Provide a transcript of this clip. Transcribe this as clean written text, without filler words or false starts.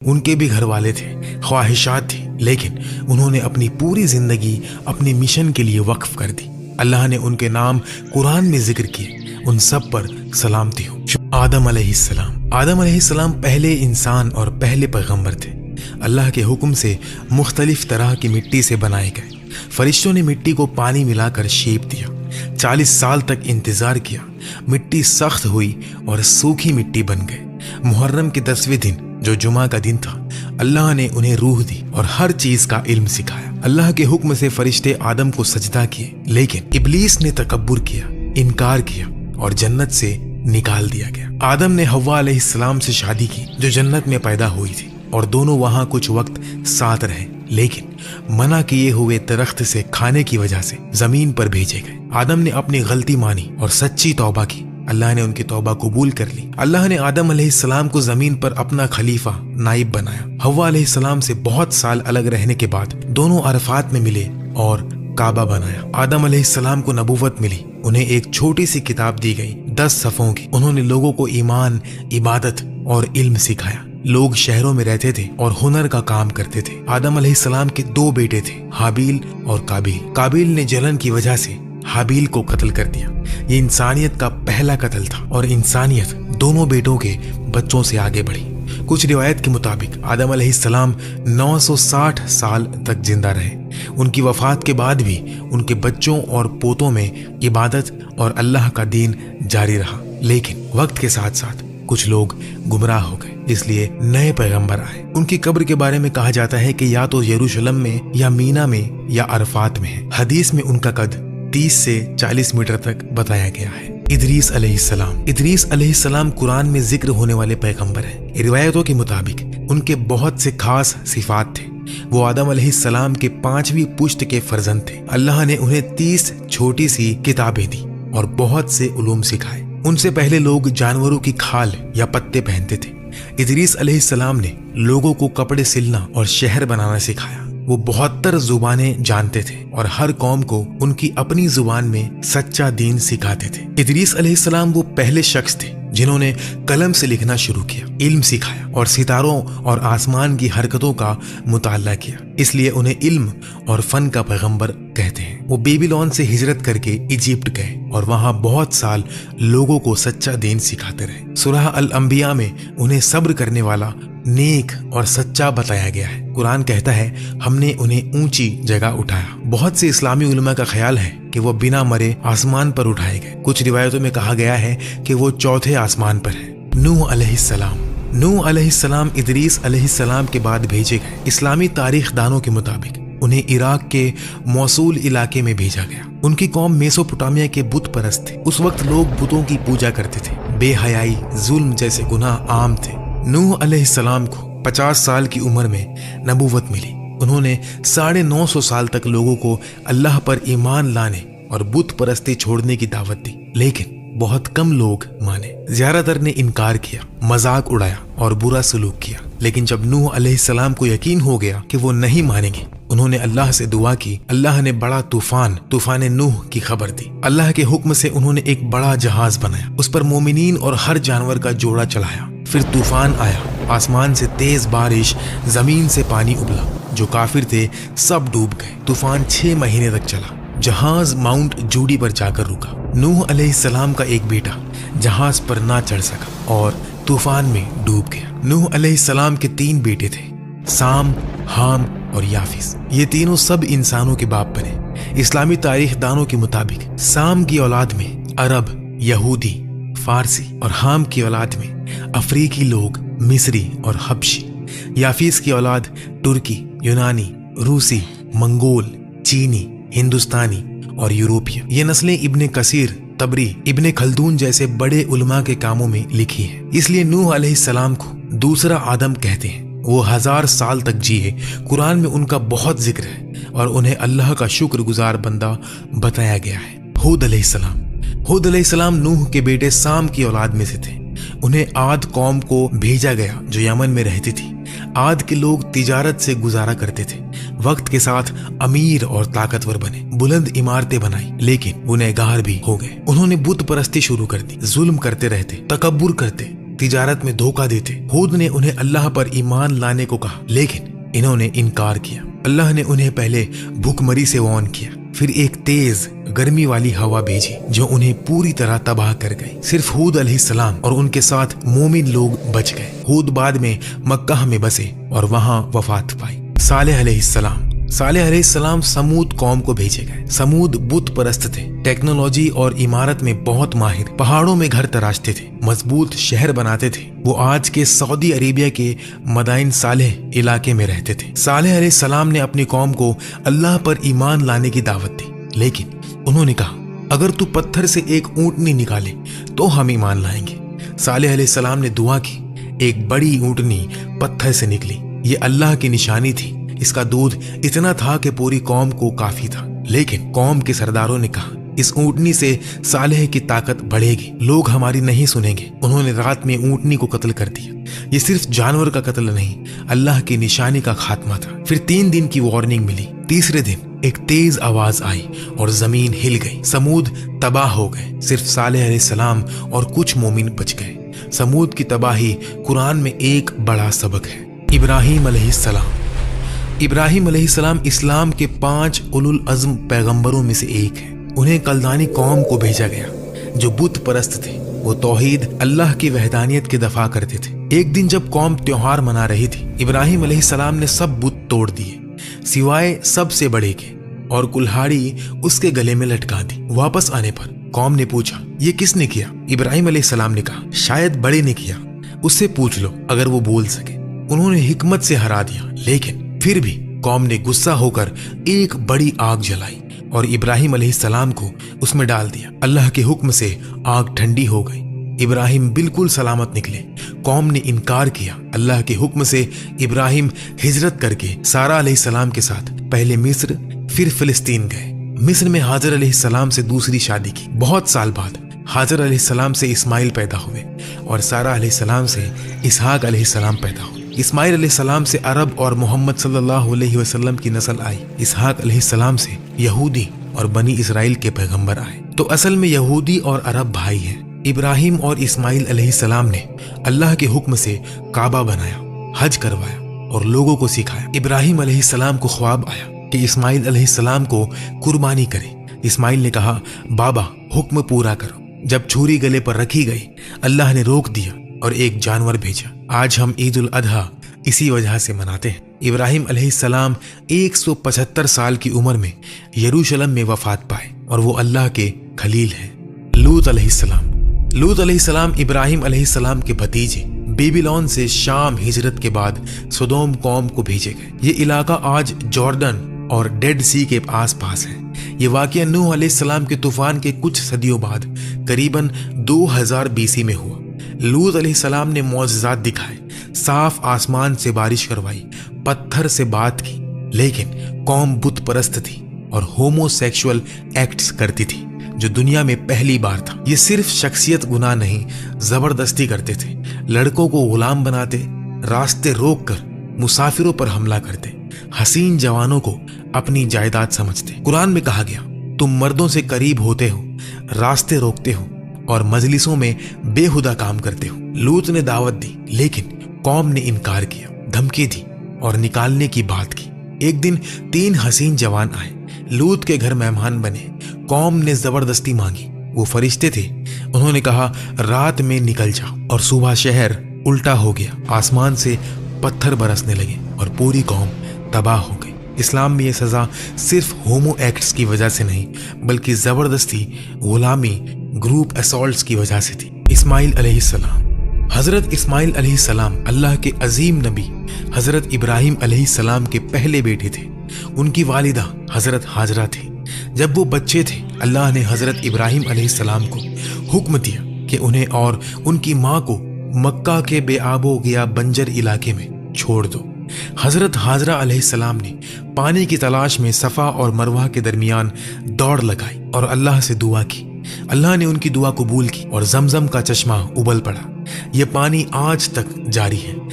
ان کے بھی گھر والے تھے، خواہشات تھی، لیکن انہوں نے اپنی پوری زندگی اپنے مشن کے لیے وقف کر دی۔ اللہ نے ان کے نام قرآن میں ذکر کیے، ان سب پر سلامتی ہو۔ آدم علیہ السلام۔ آدم علیہ السلام پہلے انسان اور پہلے پیغمبر تھے۔ اللہ کے حکم سے مختلف طرح کی مٹی سے بنائے گئے۔ فرشتوں نے مٹی کو پانی ملا کر شیپ دیا، 40 سال تک انتظار کیا، مٹی سخت ہوئی اور سوکھی مٹی بن گئے۔ محرم کے 10ویں دن جو جمعہ کا دن تھا، اللہ نے انہیں روح دی اور ہر چیز کا علم سکھایا۔ اللہ کے حکم سے فرشتے آدم کو سجدہ کیے، لیکن ابلیس نے تکبر کیا، انکار کیا اور جنت سے نکال دیا گیا۔ آدم نے حوا علیہ السلام سے شادی کی جو جنت میں پیدا ہوئی تھی، اور دونوں وہاں کچھ وقت ساتھ رہے، لیکن منع کیے ہوئے درخت سے کھانے کی وجہ سے زمین پر بھیجے گئے۔ آدم نے اپنی غلطی مانی اور سچی توبہ کی۔ اللہ نے ان کی توبہ قبول کر لی۔ اللہ نے آدم علیہ السلام کو زمین پر اپنا خلیفہ، نائب بنایا۔ حوا علیہ السلام سے بہت سال الگ رہنے کے بعد دونوں عرفات میں ملے اور کعبہ بنایا۔ آدم علیہ السلام کو نبوت ملی، انہیں ایک چھوٹی سی کتاب دی گئی 10 صفحوں کی۔ انہوں نے لوگوں کو ایمان، عبادت اور علم سکھایا۔ لوگ شہروں میں رہتے تھے اور ہنر کا کام کرتے تھے۔ آدم علیہ السلام کے 2 بیٹے تھے، حابیل اور قابیل۔ قابیل نے جلن کی وجہ سے حابیل کو قتل کر دیا۔ یہ انسانیت کا پہلا قتل تھا اور انسانیت دونوں بیٹوں کے بچوں سے آگے بڑھی۔ کچھ روایت کے مطابق آدم علیہ السلام 960 سال تک زندہ رہے۔ ان کی وفات کے بعد بھی ان کے بچوں اور پوتوں میں عبادت اور اللہ کا دین جاری رہا، لیکن وقت کے ساتھ ساتھ کچھ لوگ گمراہ ہو گئے، اس لیے نئے پیغمبر آئے۔ ان کی قبر کے بارے میں کہا جاتا ہے کہ یا تو یروشلم میں یا مینا میں یا عرفات میں ہے۔ حدیث میں ان کا قد 30 سے 40 میٹر تک بتایا گیا ہے۔ ادریس علیہ السلام۔ ادریس علیہ السلام قرآن میں ذکر ہونے والے پیغمبر ہیں۔ روایتوں کے مطابق ان کے بہت سے خاص صفات تھے۔ وہ آدم علیہ السلام کے 5ویں پشت کے فرزند تھے۔ اللہ نے انہیں 30 چھوٹی سی کتابیں دی اور بہت سے علوم سکھائے۔ ان سے پہلے لوگ جانوروں کی کھال یا پتے پہنتے تھے۔ ادریس علیہ السلام نے لوگوں کو کپڑے سلنا اور شہر بنانا سکھایا۔ وہ 72 زبانیں جانتے تھے اور ہر قوم کو ان کی اپنی زبان میں سچا دین سکھاتے تھے۔ ادریس علیہ السلام وہ پہلے شخص تھے جنہوں نے قلم سے لکھنا شروع کیا، علم سکھایا اور ستاروں اور آسمان کی حرکتوں کا مطالعہ کیا، اس لیے انہیں علم اور فن کا پیغمبر کہتے ہیں۔ وہ بیبیلون سے ہجرت کر کے ایجپٹ گئے اور وہاں بہت سال لوگوں کو سچا دین سکھاتے رہے۔ سورہ الانبیاء میں انہیں صبر کرنے والا، نیک اور سچا بتایا گیا ہے۔ قرآن کہتا ہے ہم نے انہیں اونچی جگہ اٹھایا۔ بہت سے اسلامی علماء کا خیال ہے کہ وہ بنا مرے آسمان پر اٹھائے گئے۔ کچھ روایتوں میں کہا گیا ہے کہ وہ 4تھے آسمان پر ہیں۔ نوح علیہ السلام۔ نوح علیہ السلام ادریس علیہ السلام کے بعد بھیجے گئے۔ اسلامی تاریخ دانوں کے مطابق انہیں عراق کے موصول علاقے میں بھیجا گیا۔ ان کی قوم میسوپوٹامیہ کے بت پرست تھے۔ اس وقت لوگ بتوں کی پوجا کرتے تھے۔ بے حیائی، ظلم جیسے گناہ عام تھے۔ نوح علیہ السلام کو 50 سال کی عمر میں نبوت ملی۔ انہوں نے 950 سال تک لوگوں کو اللہ پر ایمان لانے اور بت پرستی چھوڑنے کی دعوت دی، لیکن بہت کم لوگ مانے۔ زیادہ تر نے انکار کیا، مذاق اڑایا اور برا سلوک کیا۔ لیکن جب نوح علیہ السلام کو یقین ہو گیا کہ وہ نہیں مانیں گے، انہوں نے اللہ سے دعا کی۔ اللہ نے بڑا طوفان نوح کی خبر دی۔ اللہ کے حکم سے انہوں نے ایک بڑا جہاز بنایا، اس پر مومنین اور ہر جانور کا جوڑا چڑھایا۔ پھر طوفان آیا، آسمان سے تیز بارش، زمین سے پانی ابلا، جو کافر تھے سب ڈوب گئے۔ طوفان 6 مہینے تک چلا۔ جہاز ماؤنٹ جوڈی پر جا کر رکا۔ نوح علیہ السلام کا ایک بیٹا جہاز پر نہ چڑھ سکا اور طوفان میں ڈوب گیا۔ نوح علیہ السلام کے 3 بیٹے تھے، سام، حام اور یافس۔ یہ تینوں سب انسانوں کے باپ بنے۔ اسلامی تاریخ دانوں کے مطابق سام کی اولاد میں عرب، یہودی، فارسی اور حام کی اولاد میں افریقی لوگ، مصری اور حبشی۔ یافیس کی اولاد ترکی، یونانی، روسی، منگول، چینی، ہندوستانی اور یوروپین۔ یہ نسلیں ابن کثیر، طبری، ابن خلدون جیسے بڑے علماء کے کاموں میں لکھی ہیں۔ اس لیے نوح علیہ السلام کو دوسرا آدم کہتے ہیں۔ وہ 1000 سال تک جیے۔ قرآن میں ان کا بہت ذکر ہے اور انہیں اللہ کا شکر گزار بندہ بتایا گیا ہے۔ ہود علیہ السلام۔ ہود علیہ السلام نوح کے بیٹے سام کی اولاد میں سے تھے۔ انہیں عاد قوم کو بھیجا گیا جو یمن میں رہتی تھی۔ عاد کے لوگ تجارت سے گزارا کرتے تھے۔ وقت کے ساتھ امیر اور طاقتور بنے، بلند عمارتیں بنائی، لیکن گنہگار بھی ہو گئے۔ انہوں نے بت پرستی شروع کر دی، ظلم کرتے رہتے، تکبر کرتے، तिजारत में धोखा देते। हूद ने उन्हें अल्लाह पर ईमान लाने को कहा, लेकिन इन्होंने इनकार किया। अल्लाह ने उन्हें पहले भूखमरी से वार्न किया, फिर एक तेज गर्मी वाली हवा भेजी जो उन्हें पूरी तरह तबाह कर गई। सिर्फ हूद अलैहिस्सलाम और उनके साथ मोमिन लोग बच गए। हूद बाद में मक्का में बसे और वहां वफात पाई। सालेह अलैहिस्सलाम समूद कौम को भेजे गए। समूद बुत परस्त थे, टेक्नोलॉजी और इमारत में बहुत माहिर, पहाड़ों में घर तराशते थे, मजबूत शहर बनाते थे। वो आज के सऊदी अरेबिया के मदाइन सालेह इलाके में रहते थे। सालेह अलैहिस्सलाम ने अपनी कौम को अल्लाह पर ईमान लाने की दावत दी, लेकिन उन्होंने कहा, अगर तू पत्थर से एक ऊंटनी निकाले तो हम ईमान लाएंगे। सालेह अलैहिस्सलाम ने दुआ की, एक बड़ी ऊंटनी पत्थर से निकली। ये अल्लाह की निशानी थी। इसका दूध इतना था कि पूरी कौम को काफी था। लेकिन कौम के सरदारों ने कहा, इस ऊंटनी से सालेह की ताकत बढ़ेगी, लोग हमारी नहीं सुनेंगे। उन्होंने रात में ऊंटनी को कत्ल कर दिया। ये सिर्फ जानवर का कत्ल नहीं, अल्लाह की निशानी का खात्मा था। फिर 3 दिन की वार्निंग मिली। तीसरे दिन एक तेज आवाज आई और जमीन हिल गई। समूद तबाह हो गए। सिर्फ सालेह अलैहिस्सलाम और कुछ मोमिन बच गए। समूद की तबाही कुरान में एक बड़ा सबक है। इब्राहिम अलैहिस्सलाम इस्लाम के 5 उलुल अज़्म पैगंबरों में से एक है। उन्हें कलदानी कौम को भेजा गया जो बुत परस्त थे। वो तौहीद, अल्लाह की वहदानियत के दफा करते थे। एक दिन जब कौम त्योहार मना रही थी, इब्राहिम अलैहिस्सलाम ने सब बुत तोड़ दिए सिवाय सबसे बड़े के, और कुल्हाड़ी उसके गले में लटका दी। वापस आने पर कौम ने पूछा, ये किसने किया? इब्राहिम अलैहिस्सलाम ने कहा, शायद बड़े ने किया, उससे पूछ लो अगर वो बोल सके। उन्होंने हिकमत से हरा दिया, लेकिन फिर भी कौम ने गुस्सा होकर एक बड़ी आग जलाई और इब्राहिम अलैहिस्सलाम को उसमें डाल दिया। अल्लाह के हुक्म से आग ठंडी हो गई। इब्राहिम बिल्कुल सलामत निकले। कौम ने इनकार किया। अल्लाह के हुक्म से इब्राहिम हिजरत करके सारा अलैहिस्सलाम के साथ पहले मिस्र फिर फिलिस्तीन गए। मिस्र में हाजर अलैहिस्सलाम से दूसरी शादी की। बहुत साल बाद हाजर अलैहिस्सलाम से इस्माइल पैदा हुए और सारा अलैहिस्सलाम से इसहाक अलैहिस्सलाम पैदा हुए। इस्माइल अलैहिस्सलाम से अरब और मोहम्मद सल्लल्लाहु अलैहि वसल्लम की नस्ल आई। इसहाक अलैहिस्सलाम से यहूदी और बनी इसराइल के पैगंबर आए। तो असल में यहूदी और अरब भाई हैं। इब्राहिम और इस्माइल अलैहिस्सलाम ने अल्लाह के हुक्म से काबा बनाया, हज करवाया और लोगों को सिखाया। इब्राहिम अलैहिस्सलाम को ख्वाब आया कि इस्माइल अलैहिस्सलाम को कुर्बानी करे। इस्माइल ने कहा, बाबा हुक्म पूरा करो। जब छुरी गले पर रखी गई, अल्लाह ने रोक दिया और एक जानवर भेजा। आज हम ईद उल अधा इसी वजह से मनाते हैं। इब्राहिम अलैहिस्सलाम 175 साल की उम्र में यरूशलेम में वफात पाए और वो अल्लाह के खलील हैं। लूत अलैहिस्सलाम इब्राहिम अलैहिस्सलाम के भतीजे बेबीलोन से शाम हिजरत के बाद सदोम कौम को भेजे गए। ये इलाका आज जॉर्डन और डेड सी के आसपास है। ये वाक़या नूह अलैहिस्सलाम के तूफान के कुछ सदियों बाद करीबन 2000 BC में हुआ। लूत अलैहिस्सलाम ने मौजज़ात दिखाए, साफ आसमान से बारिश करवाई, पत्थर से बात की, लेकिन कौम बुत परस्त थी और होमोसेक्सुअल एक्ट्स करती थी, जो दुनिया में पहली बार था। ये सिर्फ शख्सियत गुनाह नहीं, जबरदस्ती करते थे। लड़कों को गुलाम बनाते, रास्ते रोक कर मुसाफिरों पर हमला करते, हसीन जवानों को अपनी जायदाद समझते। कुरान में कहा गया, तुम मर्दों से करीब होते हो, रास्ते रोकते हो और मजलिसों में बेहुदा काम करते हो। लूत ने दावत दी, लेकिन कौम ने इनकार किया, धमकी दी और निकालने की बात की। एक दिन 3 हसीन जवान आए, लूत के घर मेहमान बने। कौम ने जबरदस्ती मांगी। वो फरिश्ते थे। उन्होंने कहा, रात में निकल जाओ, और सुबह शहर उल्टा हो गया। आसमान से पत्थर बरसने लगे और पूरी कौम तबाह हो गई। इस्लाम में ये सजा सिर्फ होमो एक्ट्स की वजह से नहीं, बल्कि जबरदस्ती, गुलामी, ग्रुप असॉल्ट्स की वजह से थी। इस्माइल अलैहिस्सलाम, हजरत इस्माइल अलैहिस्सलाम अल्लाह के अजीम नबी हजरत इब्राहिम अलैहिस्सलाम के पहले बेटे थे। उनकी वालिदा हजरत हाजरा थी। जब वो बच्चे थे, अल्लाह ने हजरत इब्राहिम अलैहिस्सलाम को हुक्म दिया कि उन्हें और उनकी माँ को मक्का के बेआबो गया बंजर इलाके में छोड़ दो। हजरत हाजरा अलैहिस्सलाम ने पानी की तलाश में सफ़ा और मरवा के दरमियान दौड़ लगाई और अल्लाह से दुआ की। अल्लाह ने उनकी दुआ कबूल की और जमजम का चश्मा उबल पड़ा। यह पानी आज तक जारी है।